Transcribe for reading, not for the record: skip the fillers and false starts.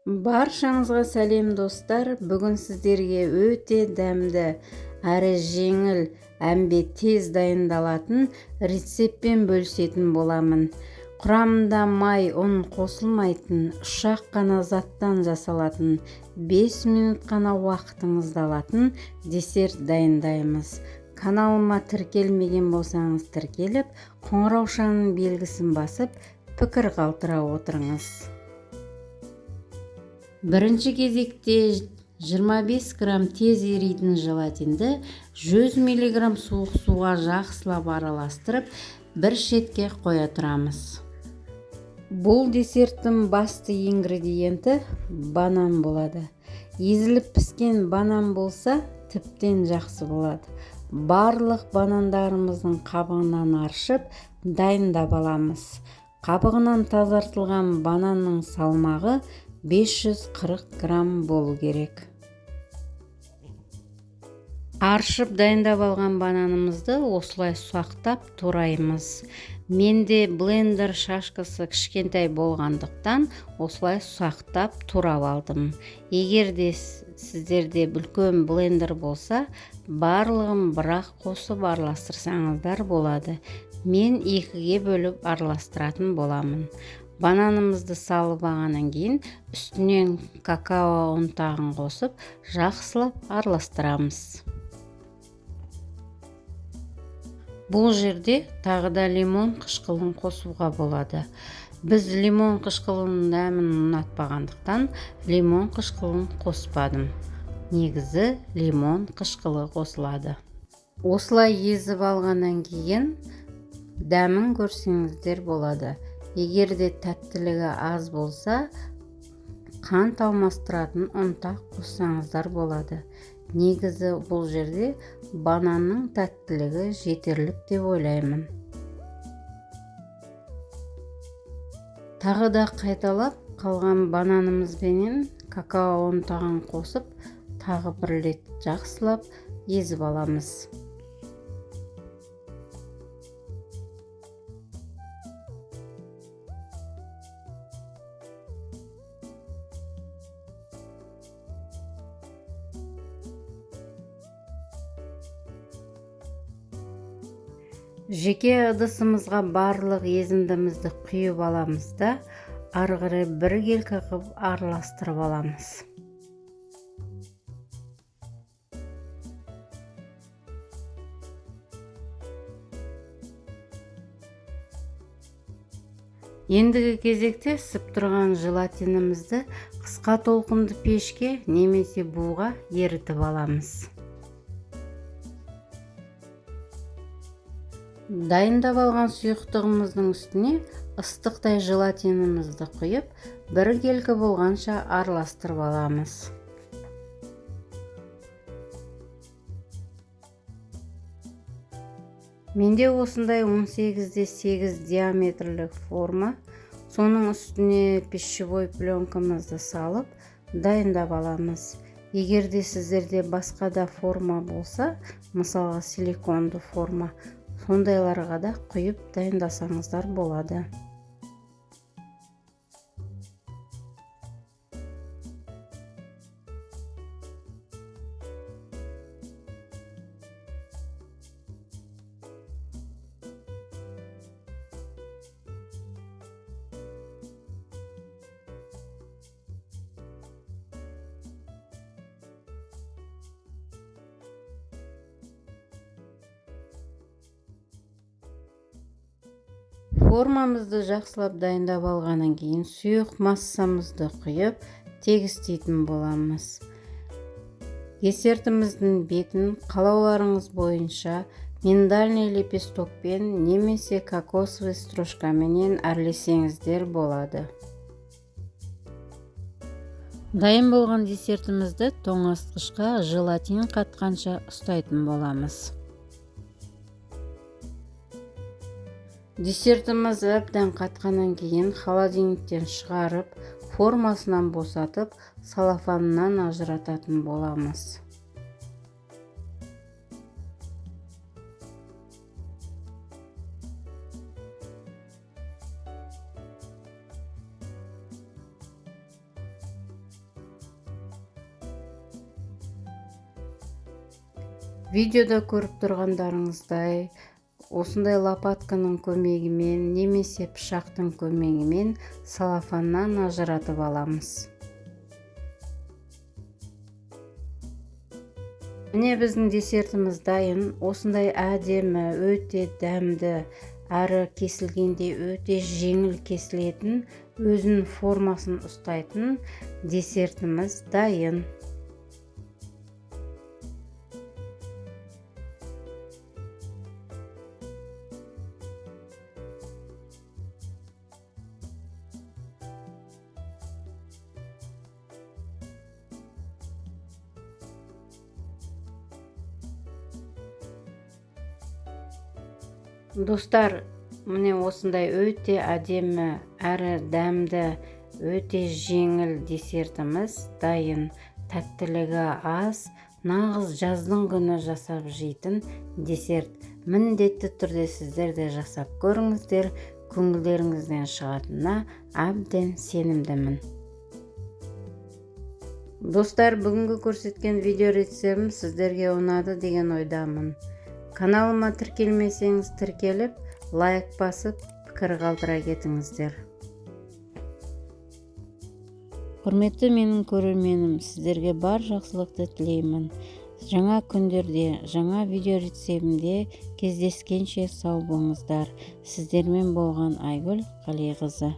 Баршаңызға сәлем достар. Бүгін сіздерге өте дәмді, әрі жеңіл, әмбе тез дайындалатын рецептпен бөлісетін боламын. Құрамында май, ұн қосылмайтын, ұсақ қана заттан жасалатын, 5 минут қана уақытыңызды алатын десерт дайындаймыз. Каналыма тіркелмеген болсаңыз тіркеліп, қоңыраушаның белгісін басып, пікір қалдыра отырыңыз. Бірінші кезекте 25 грамм тез еритін желатинді 100 мг суық суға жақсылап араластырып, бір шетке қоя тұрамыз. Бұл десерттің басты ингредиенті банан болады. Езіліп піскен банан болса, тіптен жақсы болады. Барлық банандарымыздың қабығынан аршып, дайындап аламыз. Қабығынан тазартылған бананның салмағы 540 грамм болу керек. Аршып дайындап алған бананымызды осылай ұсақтап тураймыз. Менде блендер шашкасы кішкентай болғандықтан осылай ұсақтап турап алдым. Егер де сіздерде үлкен блендер болса, барлығын бірақ қосып араластырсаңыздар болады. Мен 2-ге бөліп араластыратын боламын. Бананымызды салып алғаннан кейін үстінен какао ұнтағын қосып, жақсылап араластырамыз. Бұл жерде тағы да лимон қышқылын қосуға болады. Біз лимон қышқылының дәмін ұнатпағандықтан лимон қышқылын қоспадым. Негізі лимон қышқылы қосылады. Осылай езіп алғаннан кейін дәмін көрсеңіздер болады. Егер де тәттілігі аз болса, қант алмастыратын ұнтақ қоссаңыздар болады. Негізі бұл жерде бананның тәттілігі жетерлік деп ойлаймын. Тағы да қайталап қалған бананымызбенен какао ұнтағын қосып, тағы бір рет жақсылап езіп аламыз. Жеке ыдысымызға барлық езіндімізді құйып аламыз да, ары қарай бір келкі қып араластырып аламыз. Ендігі кезекте ысып тұрған желатинімізді қысқа толқынды пешке немесе буға ерітіп аламыз. Дайындап алған сұйықтығымыздың үстіне ыстықтай желатинімізді құйып, бір келкі болғанша араластырып аламыз. Менде осындай 18-8 диаметрлік форма, соның үстіне пищевой пленкамызды салып, дайындап аламыз. Егер де сіздерде басқа да форма болса, мысалға силиконды форма, сондайларға да құйып дайындасаңыздар болады. Формамызды жақсылап дайындап алғаннан кейін сұйық массамызды құйып тегістейтін боламыз. Десертіміздің бетін қалауларыңыз бойынша миндальный лепестокпен немесе кокосовый стружкаменен әрлесеңіздер болады. Дайын болған десертімізді тоңазытқышқа желатин қатқанша ұстайтын боламыз. Десертіміз әбден қатқаннан кейін холодильниктен шығарып, формасынан босатып, салафанынан ажырататын боламыз. Видеода көріп тұрғандарыңыздай осындай лопатканың көмегімен немесе пышақтың көмегімен салафаннан ажыратып аламыз. Міне біздің десертіміз дайын. Осындай әдемі, өте дәмді, әрі кесілгенде өте жеңіл кесілетін, өзінің формасын ұстайтын десертіміз дайын. Достар, міне осындай өте әдемі әрі дәмді, өте жеңіл десертіміз дайын. Тәттілігі аз, нағыз жаздың күні жасап жейтін десерт. Міндетті түрде сіздер де жасап көріңіздер, көңілдеріңізден шығатынына әбден сенімдімін. Достар, бүгінгі көрсеткен видео рецептім сіздерге ұнады деген ойдамын. Каналыма тіркелмесеңіз тіркеліп, лайк басып, пікір қалдыра кетіңіздер. Құрметті менің көрерменім, сіздерге бар жақсылықты тілеймін. Жаңа күндерде, жаңа видео рецептімде кездескенше сау болыңыздар. Сіздермен болған Айгүл Қалиқызы.